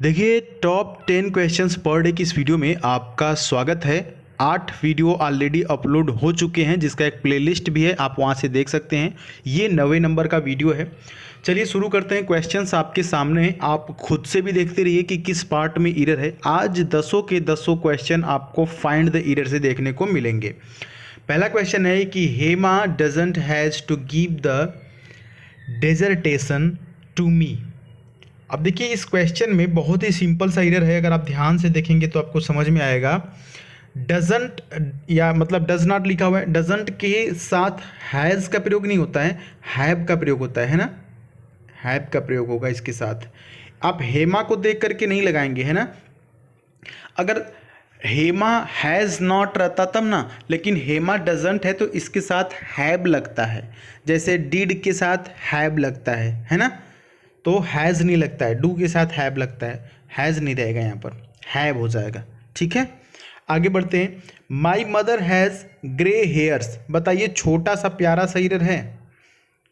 देखिए, top 10 questions per day की इस वीडियो में आपका स्वागत है। 8 वीडियो ऑलरेडी अपलोड हो चुके हैं, जिसका एक प्लेलिस्ट भी है, आप वहां से देख सकते हैं। ये 90 नंबर का वीडियो है। चलिए शुरू करते हैं। क्वेश्चंस आपके सामने हैं, आप खुद से भी देखते रहिए कि किस पार्ट में एरर है। आज 10 के 10 क्वेश्चन आपको फाइंड द एरर से देखने को मिलेंगे। पहला क्वेश्चन है कि Hema doesn't has to give the dissertation to me. अब देखिए, इस क्वेश्चन में बहुत ही सिंपल सा एरर है। अगर आप ध्यान से देखेंगे तो आपको समझ में आएगा। डजंट या मतलब डज नॉट लिखा हुआ है। डजंट के साथ हैज़ का प्रयोग नहीं होता है, हैव का प्रयोग होता है ना। हैव का प्रयोग होगा इसके साथ। आप हेमा को देख करके नहीं लगाएंगे, है ना। अगर हेमा हैज़ नॉट रहता तब ना, लेकिन हेमा डजंट है तो इसके साथ हैव लगता है। जैसे डिड के साथ हैव लगता है ना। तो हैज़ नहीं लगता है, डू के साथ हैव लगता है, हैज़ नहीं रहेगा यहाँ पर, हैव हो जाएगा। ठीक है, आगे बढ़ते हैं। My mother has grey hairs. बताइए, छोटा सा प्यारा सा एरर है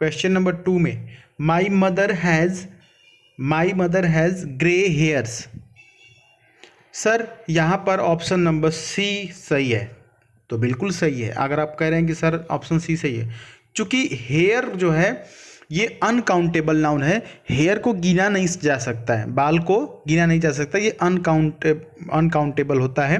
क्वेश्चन नंबर 2 में। My mother has grey hairs. Sir यहाँ पर ऑप्शन नंबर सी सही है, तो बिल्कुल सही है। अगर आप कह रहे हैं कि सर ऑप्शन सी सही है, चूंकि हेयर जो है ये अनकाउंटेबल नाउन है। हेयर को गिना नहीं जा सकता है, बाल को गिना नहीं जा सकता, ये अनकाउंटेबल होता है।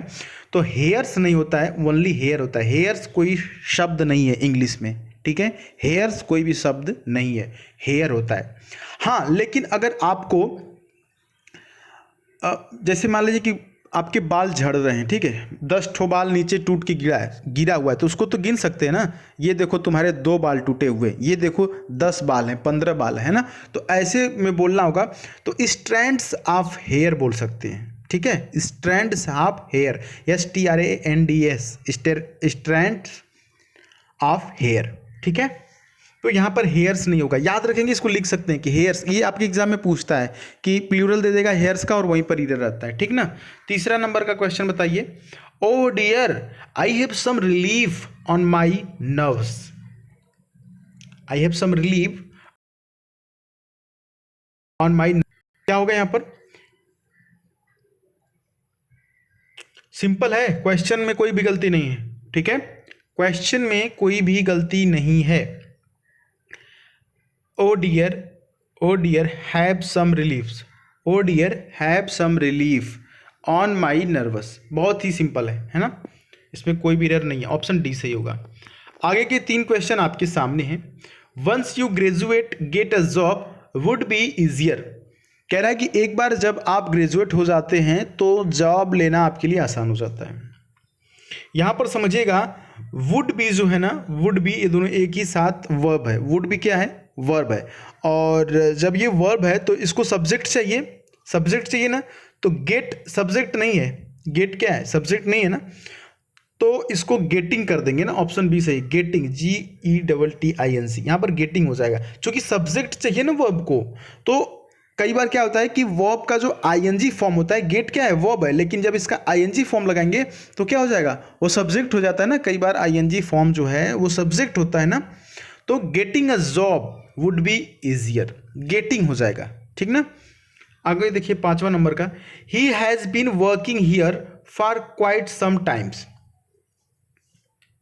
तो हेयर्स नहीं होता है, ओनली हेयर होता है। हेयर्स कोई शब्द नहीं है इंग्लिश में, ठीक है। हेयर्स कोई भी शब्द नहीं है, हेयर होता है। हाँ, लेकिन अगर आपको जैसे मान लीजिए कि आपके बाल झड़ रहे हैं, ठीक है, 10 ठो बाल नीचे टूट के गिरा हुआ है, तो उसको तो गिन सकते हैं ना। ये देखो तुम्हारे 2 बाल टूटे हुए, ये देखो 10 बाल हैं, 15 बाल है ना। तो ऐसे में बोलना होगा, तो स्ट्रैंड्स ऑफ हेयर बोल सकते हैं, ठीक है। Strands of hair, STRANDS, strands of hair, ठीक है। तो यहाँ पर हेयर्स नहीं होगा, याद रखेंगे, इसको लिख सकते हैं कि हेयर्स। ये आपके एग्जाम में पूछता है कि प्लूरल दे देगा हेयर्स का और वहीं पर एरर रहता है, ठीक ना। तीसरा नंबर का क्वेश्चन बताइए। O dear, I have some relief on my nerves. I have some relief on my, क्या होगा यहाँ पर? सिंपल है, क्वेश्चन में कोई भी गलती नहीं है, ठीक है। क्वेश्चन में कोई भी गलती नहीं है। O dear have some reliefs. O dear have some relief on my nervous. बहुत ही सिंपल है ना, इसमें कोई भी एरर नहीं है। ऑप्शन डी सही होगा। आगे के 3 क्वेश्चन आपके सामने हैं। Once you graduate get a job would be easier. कह रहा है कि एक बार जब आप ग्रेजुएट हो जाते हैं तो जॉब लेना आपके लिए आसान हो जाता है। यहाँ पर समझिएगा, वुड बी जो है ना, वुड बी, ये दोनों एक ही साथ वर्ब है। वुड बी क्या है? वर्ब है। और जब ये वर्ब है तो इसको सब्जेक्ट चाहिए ना। तो गेट सब्जेक्ट नहीं है, गेट क्या है? सब्जेक्ट नहीं है ना। तो इसको गेटिंग कर देंगे ना, ऑप्शन बी सही, गेटिंग, GETTING। यहाँ पर गेटिंग हो जाएगा, क्योंकि सब्जेक्ट चाहिए ना वर्ब को। तो कई बार क्या होता है कि वर्ब का जो ING फॉर्म होता है, गेट क्या है? वर्ब है, लेकिन जब इसका ING फॉर्म लगाएंगे तो क्या हो जाएगा? वो सब्जेक्ट हो जाता है ना। कई बार ING फॉर्म जो है वो सब्जेक्ट होता है ना। तो getting a job would be easier, getting हो जाएगा, ठीक ना। आगे देखिए 5वां नंबर का। He has been working here for quite some times.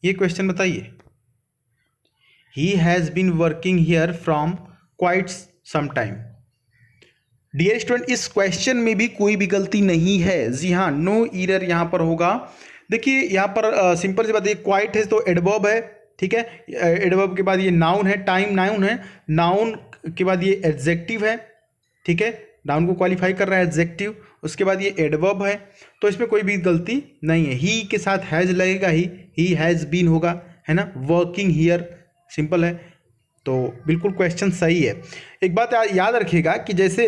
ये क्वेश्चन बताइए। He has been working here from quite some time. Dear student, इस क्वेश्चन में भी कोई भी गलती नहीं है। जी हाँ, नो एरर यहाँ पर होगा। देखिए यहाँ पर सिंपल सी बात है, क्वाइट है तो एडवर्ब है, ठीक है। एडवर्ब के बाद ये नाउन है, टाइम नाउन है। नाउन के बाद ये एडजेक्टिव है, ठीक है। नाउन को क्वालिफाई कर रहा है एडजेक्टिव। उसके बाद ये एडवर्ब है, तो इसमें कोई भी गलती नहीं है। ही के साथ हैज़ लगेगा, ही हैज़ बीन होगा, है ना। वर्किंग हियर सिंपल है, तो बिल्कुल क्वेश्चन सही है। एक बात याद रखिएगा कि जैसे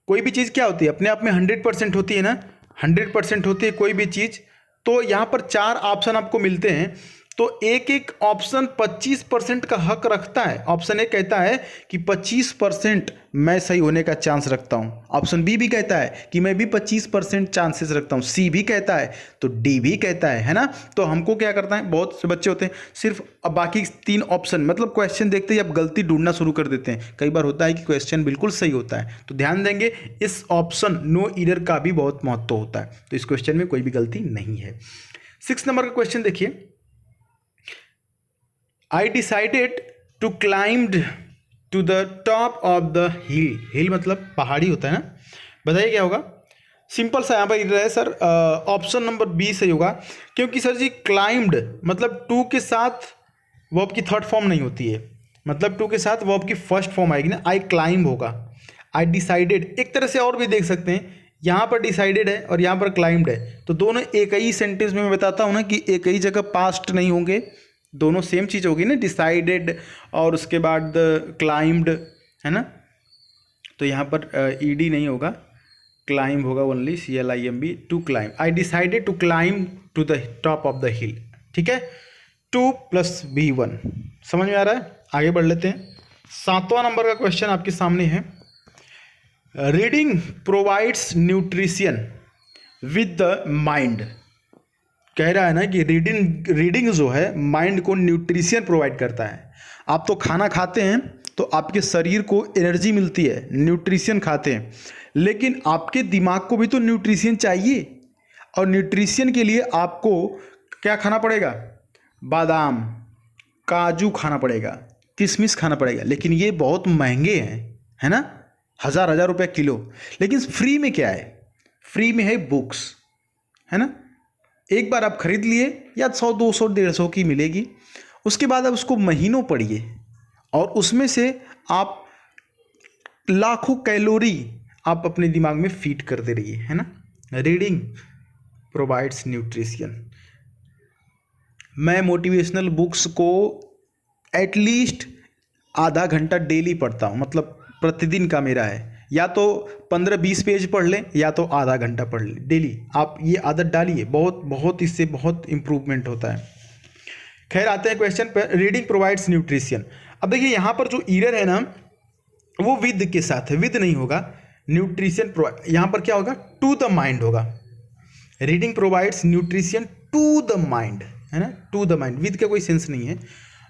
कोई भी चीज़ क्या होती है, अपने आप में 100% होती है ना, 100% होती है कोई भी चीज़। तो यहाँ पर 4 ऑप्शन आपको मिलते हैं तो एक एक ऑप्शन 25% का हक रखता है। ऑप्शन ए कहता है कि 25% मैं सही होने का चांस रखता हूँ, ऑप्शन बी भी कहता है कि मैं भी 25% चांसेस रखता हूँ, सी भी कहता है, तो डी भी कहता है ना। तो हमको क्या करता है, बहुत से बच्चे होते हैं सिर्फ अब बाकी 3 ऑप्शन मतलब क्वेश्चन देखते ही अब गलती ढूंढना शुरू कर देते हैं। कई बार होता है कि क्वेश्चन बिल्कुल सही होता है, तो ध्यान देंगे इस ऑप्शन नो एरर का भी बहुत महत्व होता है। तो इस क्वेश्चन में कोई भी गलती नहीं है। 6 नंबर का क्वेश्चन देखिए, I decided to climbed to the top of the hill। हिल मतलब पहाड़ी होता है ना। बताइए क्या होगा। सिंपल सा यहाँ पर इधर है सर, ऑप्शन नंबर बी सही होगा, क्योंकि सर जी क्लाइम्ड मतलब टू के साथ वर्ब की थर्ड फॉर्म नहीं होती है, मतलब टू के साथ वर्ब की फर्स्ट फॉर्म आएगी ना, आई क्लाइंब होगा। आई डिसाइडेड एक तरह से और भी देख सकते हैं, यहाँ पर डिसाइडेड है और यहाँ पर क्लाइम्ड है, तो दोनों एक ही सेंटेंस में मैं बताता हूँ ना कि एक ही जगह पास्ट नहीं होंगे, दोनों सेम चीज़ होगी ना, डिसाइडेड और उसके बाद क्लाइम्ड, है ना। तो यहाँ पर ईडी नहीं होगा, क्लाइंब होगा only, CLIMB, to climb. I decided to climb to the top of the hill. ठीक है, 2 + B1 समझ में आ रहा है। आगे बढ़ लेते हैं। 7वां नंबर का क्वेश्चन आपके सामने है, reading provides nutrition with the mind. कह रहा है ना कि रीडिंग जो है माइंड को न्यूट्रिशन प्रोवाइड करता है। आप तो खाना खाते हैं तो आपके शरीर को एनर्जी मिलती है, न्यूट्रिशन खाते हैं, लेकिन आपके दिमाग को भी तो न्यूट्रिशन चाहिए, और न्यूट्रिशन के लिए आपको क्या खाना पड़ेगा, बादाम, काजू खाना पड़ेगा, किशमिश खाना पड़ेगा, लेकिन ये बहुत महंगे हैं, है ना, 1000 रुपये किलो। लेकिन फ्री में क्या है, फ्री में है बुक्स, है ना। एक बार आप खरीद लिए या 100 200 150 की मिलेगी, उसके बाद आप उसको महीनों पढ़िए और उसमें से आप लाखों कैलोरी आप अपने दिमाग में फीड करते रहिए, है ना। Reading provides nutrition. मैं मोटिवेशनल बुक्स को एटलीस्ट आधा घंटा डेली पढ़ता हूँ, मतलब प्रतिदिन का मेरा है, या तो 15-20 पेज पढ़ लें या तो आधा घंटा पढ़ लें डेली। आप ये आदत डालिए, बहुत इससे बहुत इम्प्रूवमेंट होता है। खैर आते हैं क्वेश्चन पर, रीडिंग प्रोवाइड्स न्यूट्रिशन। अब देखिए यहाँ पर जो ईरर है ना वो विद के साथ है, विद नहीं होगा, न्यूट्रिशन प्रोवाइड, यहाँ पर क्या होगा, टू द माइंड होगा। Reading provides nutrition to the mind, है ना, टू द माइंड, विद का कोई सेंस नहीं है,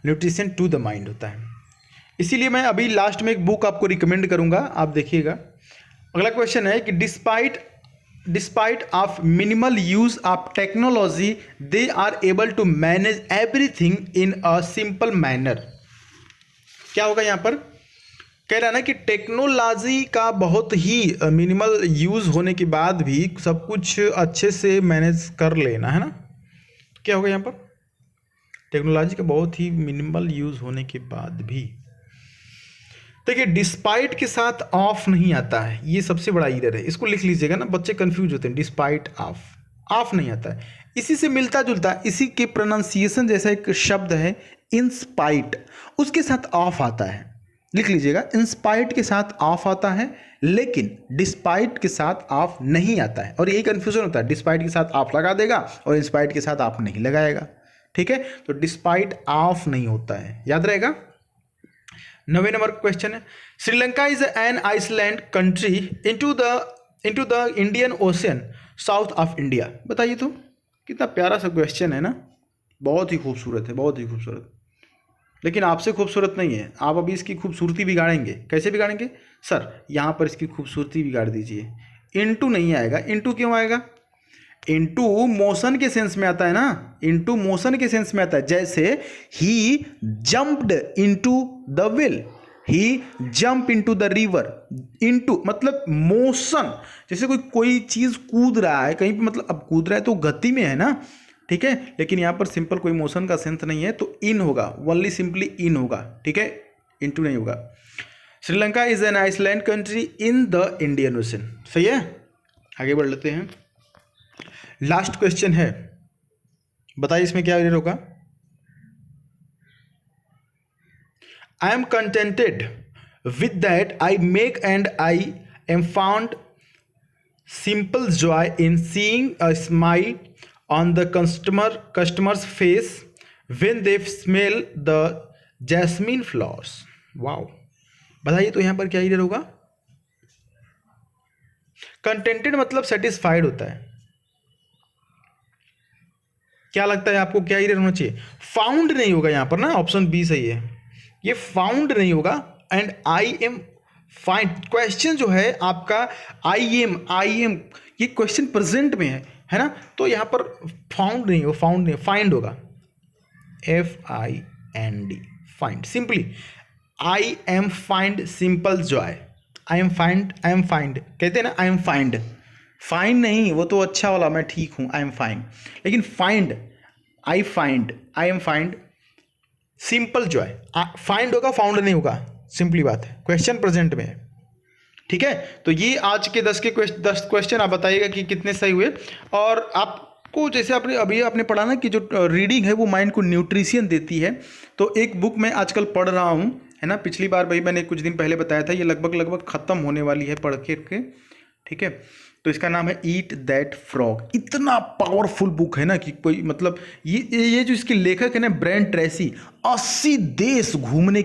न्यूट्रिशन टू द माइंड होता है। इसीलिए मैं अभी लास्ट में एक बुक आपको रिकमेंड करूंगा, आप देखिएगा। अगला क्वेश्चन है कि despite of minimal use of technology they are able to manage everything in a simple manner. क्या होगा यहाँ पर, कह रहा है ना कि टेक्नोलॉजी का बहुत ही मिनिमल यूज होने के बाद भी सब कुछ अच्छे से मैनेज कर लेना, है ना। क्या होगा यहाँ पर, टेक्नोलॉजी का बहुत ही मिनिमल यूज होने के बाद भी। देखिए डिस्पाइट के साथ ऑफ नहीं आता है, ये सबसे बड़ा ईरर है, इसको लिख लीजिएगा ना, बच्चे कंफ्यूज होते हैं। डिस्पाइट ऑफ नहीं आता है। इसी से मिलता जुलता, इसी के प्रोनाउंसिएशन जैसा एक शब्द है इंस्पाइट, उसके साथ ऑफ आता है, लिख लीजिएगा। इंस्पाइट के साथ ऑफ आता है, लेकिन डिस्पाइट के साथ ऑफ नहीं आता है, और यही कंफ्यूजन होता है, डिस्पाइट के साथ ऑफ लगा देगा और इंस्पाइट के साथ ऑफ नहीं लगाएगा। ठीक है, तो डिस्पाइट ऑफ नहीं होता है, याद रहेगा। 9वें नंबर का क्वेश्चन है, Sri Lanka is an island country into the Indian Ocean south of India. बताइए तो, कितना प्यारा सा क्वेश्चन है ना, बहुत ही खूबसूरत है, बहुत ही खूबसूरत, लेकिन आपसे खूबसूरत नहीं है। आप अभी इसकी खूबसूरती बिगाड़ेंगे। कैसे बिगाड़ेंगे सर, यहाँ पर इसकी खूबसूरती बिगाड़ दीजिए। इनटू नहीं आएगा, इनटू क्यों आएगा, इनटू मोशन के सेंस में आता है ना, इनटू मोशन के सेंस में आता है। जैसे ही jumped into the well, he jump into the river, into मतलब मोशन, जैसे कोई चीज कूद रहा है कहीं पे, मतलब अब कूद रहा है तो गति में है ना, ठीक है, लेकिन यहाँ पर सिंपल कोई मोशन का सेंस नहीं है, तो इन होगा, ओनली सिंपली इन होगा, ठीक है, इनटू नहीं होगा। Sri Lanka is an island country in the Indian Ocean, सही है। आगे बढ़ लेते हैं। लास्ट क्वेश्चन है, बताइए इसमें क्या एरर होगा। I am contented with that I make and I am found simple joy in seeing a smile on the customers face when they smell the jasmine flowers. Wow, बताइए तो यहाँ पर क्या ईरर होगा? कंटेंटेड मतलब satisfied होता है। क्या लगता है आपको क्या ईरर होना चाहिए? फाउंड नहीं होगा यहाँ पर ना, ऑप्शन बी सही है, ये फाउंड नहीं होगा। And I am find, question जो है आपका आई एम, ये क्वेश्चन प्रेजेंट में है ना, तो यहाँ पर फाउंड नहीं होगा, फाउंड नहीं, फाइंड होगा, FIND, find. Simply I am find simple Joy, I am find कहते हैं ना, आई एम फाइंड, फाइंड नहीं, वो तो अच्छा वाला मैं ठीक हूँ, आई एम फाइन, लेकिन find, I am find simple Joy, find होगा, फाउंड नहीं होगा, सिंपली बात है, क्वेश्चन प्रेजेंट में है। ठीक है, तो ये आज के 10 क्वेश्चन आप बताइएगा कि कितने सही हुए। और आपको जैसे आपने पढ़ा ना कि जो रीडिंग है वो माइंड को न्यूट्रिशन देती है, तो एक बुक मैं आजकल पढ़ रहा हूँ, है ना, पिछली बार भाई मैंने कुछ दिन पहले बताया था, ये लगभग ख़त्म होने वाली है पढ़ के। ठीक है, तो इसका नाम है ईट दैट फ्रॉग। इतना पावरफुल बुक है ना कि कोई मतलब ये जो इसके लेखक है ना, ब्रायन ट्रेसी, 80 देश घूमने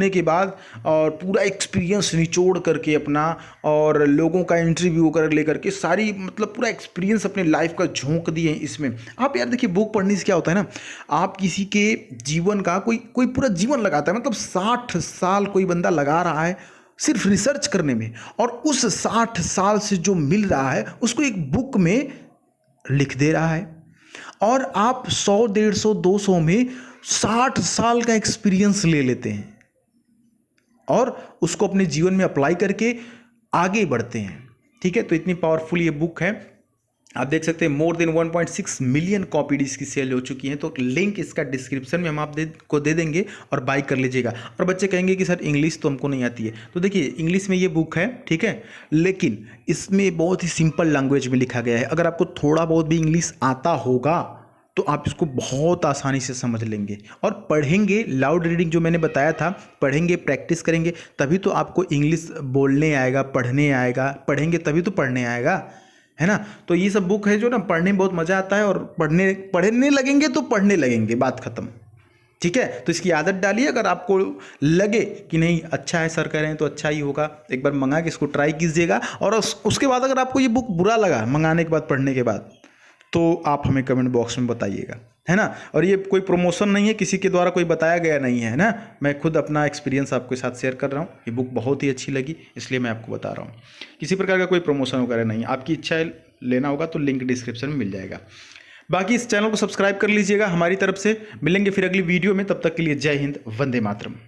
के बाद और पूरा एक्सपीरियंस निचोड़ करके अपना, और लोगों का इंटरव्यू कर लेकर के सारी मतलब पूरा एक्सपीरियंस अपने लाइफ का झोंक दिए हैं इसमें। आप यार देखिए, बुक पढ़ने से क्या होता है ना, आप किसी के जीवन का कोई पूरा जीवन लगाता है, मतलब 60 साल कोई बंदा लगा रहा है सिर्फ रिसर्च करने में, और उस 60 साल से जो मिल रहा है उसको एक बुक में लिख दे रहा है, और आप 100, 150, 200 में 60 साल का एक्सपीरियंस ले लेते हैं और उसको अपने जीवन में अप्लाई करके आगे बढ़ते हैं। ठीक है, तो इतनी पावरफुल ये बुक है, आप देख सकते हैं मोर देन 1.6 मिलियन कॉपी इसकी सेल हो चुकी हैं। तो लिंक इसका डिस्क्रिप्शन में हम आपको दे देंगे और बाय कर लीजिएगा। और बच्चे कहेंगे कि सर इंग्लिश तो हमको नहीं आती है, तो देखिए इंग्लिश में ये बुक है, ठीक है, लेकिन इसमें बहुत ही सिंपल लैंग्वेज में लिखा गया है। अगर आपको थोड़ा बहुत भी इंग्लिश आता होगा तो आप इसको बहुत आसानी से समझ लेंगे, और पढ़ेंगे, लाउड रीडिंग जो मैंने बताया था, पढ़ेंगे, प्रैक्टिस करेंगे, तभी तो आपको इंग्लिश बोलने आएगा, पढ़ने आएगा, पढ़ेंगे तभी तो पढ़ने आएगा, है ना। तो ये सब बुक है जो ना पढ़ने में बहुत मज़ा आता है, और पढ़ने लगेंगे तो पढ़ने लगेंगे, बात ख़त्म। ठीक है, तो इसकी आदत डालिए। अगर आपको लगे कि नहीं अच्छा है, सर कह रहे हैं तो अच्छा ही होगा, एक बार मंगा के इसको ट्राई कीजिएगा। और उसके बाद अगर आपको ये बुक बुरा लगा मंगाने के बाद, पढ़ने के बाद, तो आप हमें कमेंट बॉक्स में बताइएगा, है ना। और ये कोई प्रमोशन नहीं है, किसी के द्वारा कोई बताया गया नहीं है ना, मैं खुद अपना एक्सपीरियंस आपके साथ शेयर कर रहा हूँ। ये बुक बहुत ही अच्छी लगी इसलिए मैं आपको बता रहा हूँ, किसी प्रकार का कोई प्रमोशन वगैरह नहीं है। आपकी इच्छा है लेना होगा तो लिंक डिस्क्रिप्शन में मिल जाएगा। बाकी इस चैनल को सब्सक्राइब कर लीजिएगा हमारी तरफ से। मिलेंगे फिर अगली वीडियो में, तब तक के लिए जय हिंद, वंदे मातरम।